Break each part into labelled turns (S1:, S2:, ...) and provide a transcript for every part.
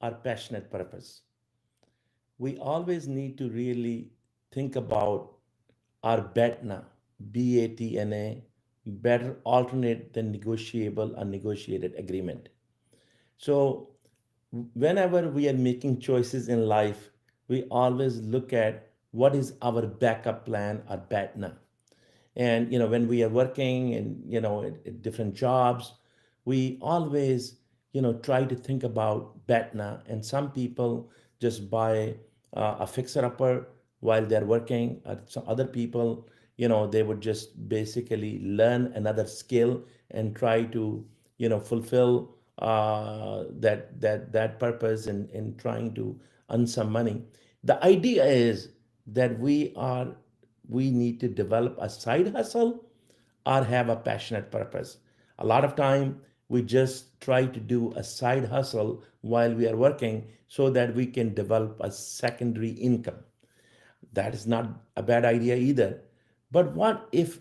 S1: our passionate purpose. We always need to really think about our BATNA, BATNA, better alternate than negotiable or negotiated agreement. So, whenever we are making choices in life, we always look at what is our backup plan or BATNA. And when we are working and at different jobs, we always try to think about BATNA. And some people just buy a fixer upper while they're working. Some other people, they would just basically learn another skill and try to fulfill that purpose in trying to earn some money. The idea is that we need to develop a side hustle or have a passionate purpose. A lot of time we just try to do a side hustle while we are working so that we can develop a secondary income. That is not a bad idea either. But what if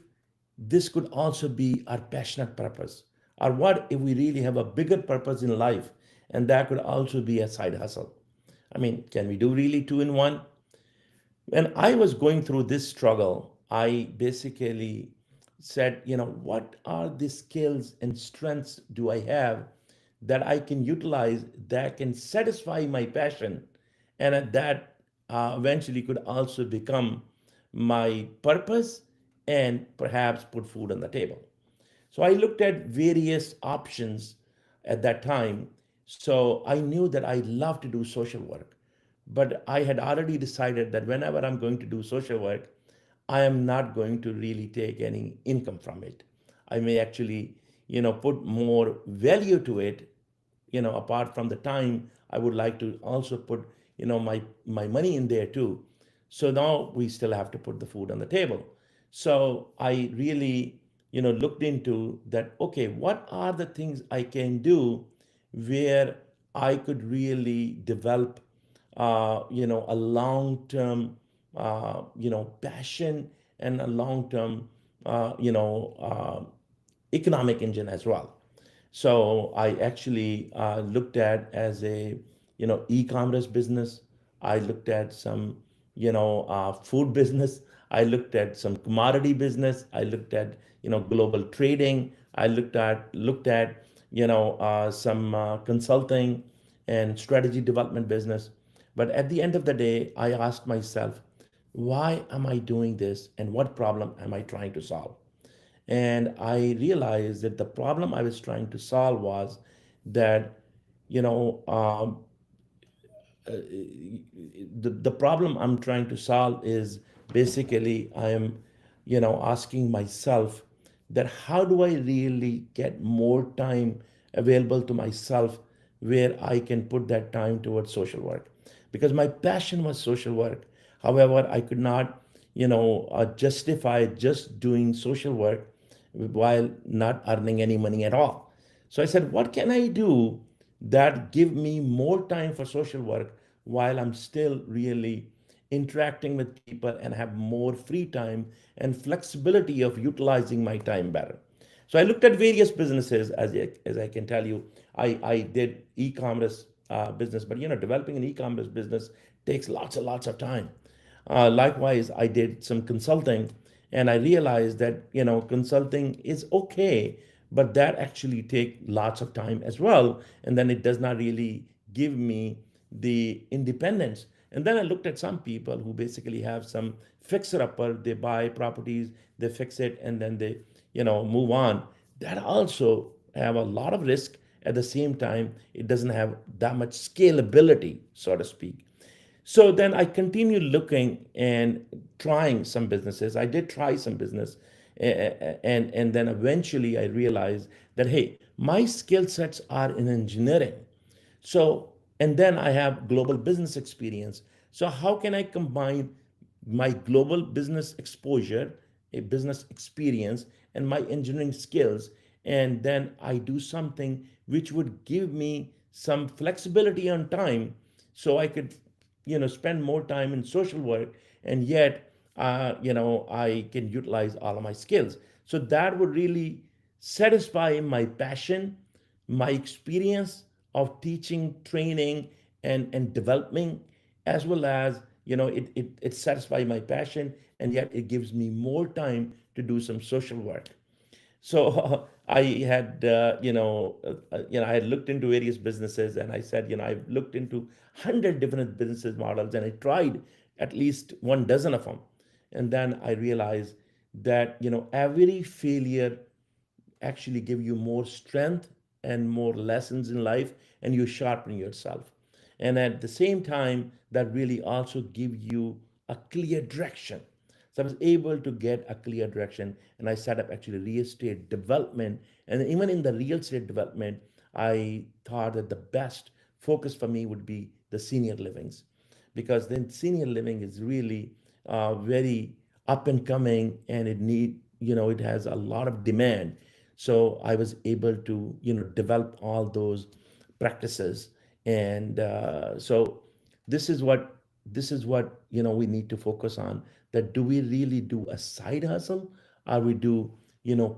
S1: this could also be our passionate purpose? Or what if we really have a bigger purpose in life and that could also be a side hustle? I mean, can we do really two in one? When I was going through this struggle, I basically said, what are the skills and strengths do I have that I can utilize that can satisfy my passion and that eventually could also become my purpose and perhaps put food on the table. So I looked at various options at that time. So I knew that I love to do social work, but I had already decided that whenever I'm going to do social work, I am not going to really take any income from it. I may actually, put more value to it, apart from the time. I would like to also put, my money in there too. So now we still have to put the food on the table. So I really, looked into that. Okay, what are the things I can do where I could really develop, a long-term, passion and a long-term, economic engine as well. So I actually looked at as a e-commerce business. I looked at some food business. I looked at some commodity business. I looked at global trading. I looked at some consulting and strategy development business. But at the end of the day, I asked myself, why am I doing this and what problem am I trying to solve? And I realized that the problem I was trying to solve was that, you know, um, the problem I'm trying to solve is basically I am, asking myself that how do I really get more time available to myself where I can put that time towards social work? Because my passion was social work. However, I could not, justify just doing social work while not earning any money at all. So I said, what can I do that give me more time for social work while I'm still really interacting with people and have more free time and flexibility of utilizing my time better? So I looked at various businesses, as I can tell you. I did e-commerce business, but developing an e-commerce business takes lots and lots of time. Likewise, I did some consulting, and I realized that consulting is okay, but that actually take lots of time as well, and then it does not really give me the independence. And then I looked at some people who basically have some fixer upper. They buy properties, they fix it, and then they move on. That also have a lot of risk. At the same time, it doesn't have that much scalability, so to speak. So then I continued looking and trying some businesses. I did try some business, and then eventually I realized that hey, my skill sets are in engineering. So, and then I have global business experience. So how can I combine my global business exposure, a business experience, and my engineering skills, and then I do something which would give me some flexibility on time so I could spend more time in social work, and yet I can utilize all of my skills. So that would really satisfy my passion, my experience of teaching, training, and developing, as well as it satisfies my passion, and yet it gives me more time to do some social work. So I had, I had looked into various businesses, and I said, I've looked into 100 different business models, and I tried at least 1 dozen of them. And then I realized that, every failure actually give you more strength and more lessons in life, and you sharpen yourself. And at the same time, that really also give you a clear direction. So I was able to get a clear direction, and I set up actually real estate development. And even in the real estate development, I thought that the best focus for me would be the senior livings, because then senior living is really very up and coming, and it has a lot of demand. So I was able to develop all those practices. And so this is what we need to focus on, that do we really do a side hustle, or we do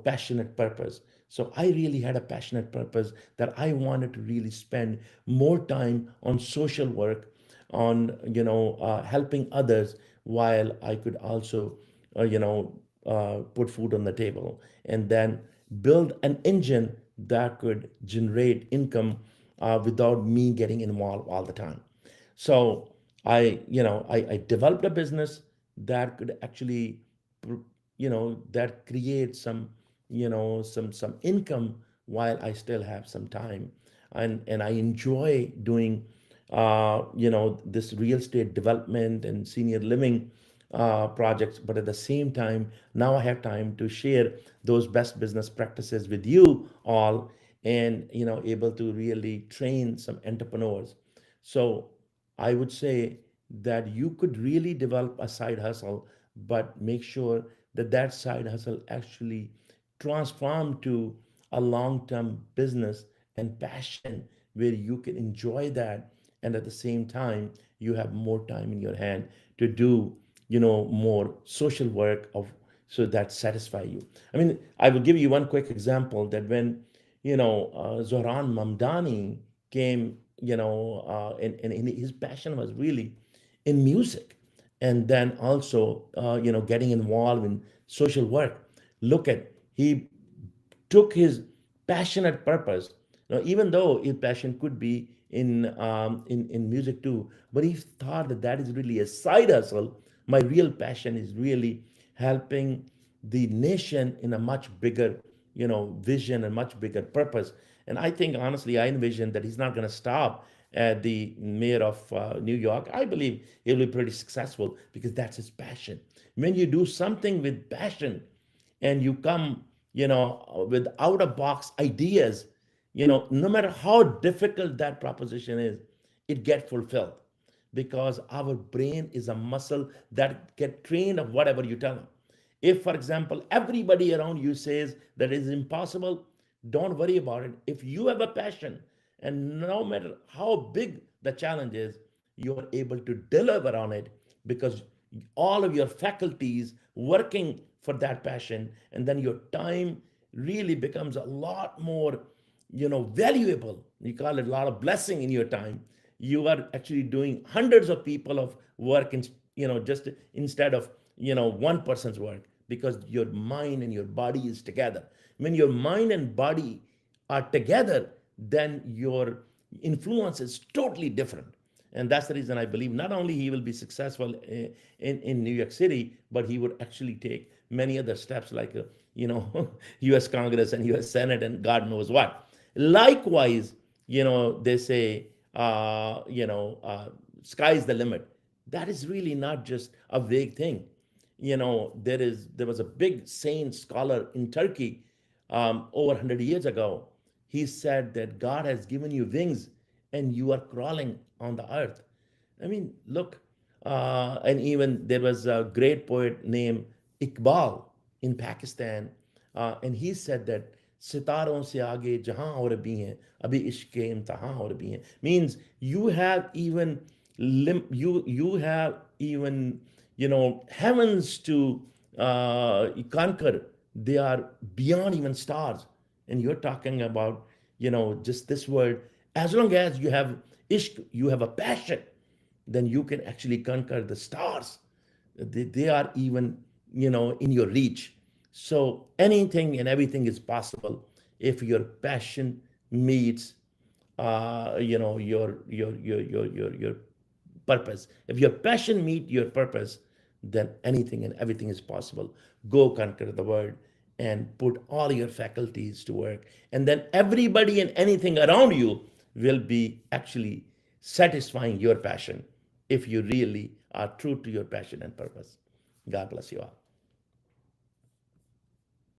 S1: passionate purpose. So I really had a passionate purpose, that I wanted to really spend more time on social work, on helping others, while I could also put food on the table, and then build an engine that could generate income without me getting involved all the time. So I developed a business that could actually, that creates some income while I still have some time. And I enjoy doing, this real estate development and senior living projects. But at the same time, now I have time to share those best business practices with you all, and able to really train some entrepreneurs. So I would say that you could really develop a side hustle, but make sure that that side hustle actually transform to a long-term business and passion, where you can enjoy that, and at the same time you have more time in your hand to do more social work of, so that satisfy you. I mean, I will give you one quick example, that when Zohran Mamdani came, and his passion was really in music, and then also getting involved in social work. Look at, he took his passionate purpose. Even though his passion could be in music too, but he thought that that is really a side hustle. My real passion is really helping the nation in a much bigger, vision and much bigger purpose. And I think honestly, I envision that he's not going to stop at the mayor of New York. I believe he'll be pretty successful, because that's his passion. When you do something with passion, and you come, with out of box ideas, no matter how difficult that proposition is, it get fulfilled, because our brain is a muscle that get trained of whatever you tell them. If, for example, everybody around you says that it is impossible, don't worry about it. If you have a passion, and no matter how big the challenge is, you are able to deliver on it, because all of your faculties working for that passion, and then your time really becomes a lot more valuable. You call it a lot of blessing in your time. You are actually doing hundreds of people of work, in just instead of one person's work, because your mind and your body is together. When your mind and body are together, then your influence is totally different. And that's the reason I believe not only he will be successful in New York City, but he would actually take many other steps, like U.S. Congress and U.S. Senate and God knows what. Likewise, they say, sky's the limit. That is really not just a vague thing. There was a big saint scholar in Turkey, over 100 years ago. He said that God has given you wings, and you are crawling on the earth. I mean, look, and even there was a great poet named Iqbal in Pakistan, and he said that सितारों से आगे जहां और भी हैं अभी इश्क के इम्तहां और भी हैं, means you have even you have even heavens to conquer. They are beyond even stars, and you're talking about just this world. As long as you have ishq, you have a passion, then you can actually conquer the stars. They are even, in your reach. So anything and everything is possible if your passion meets, your purpose. If your passion meet your purpose, then anything and everything is possible. Go conquer the world and put all your faculties to work, and then everybody and anything around you will be actually satisfying your passion if you really are true to your passion and purpose. God bless you all.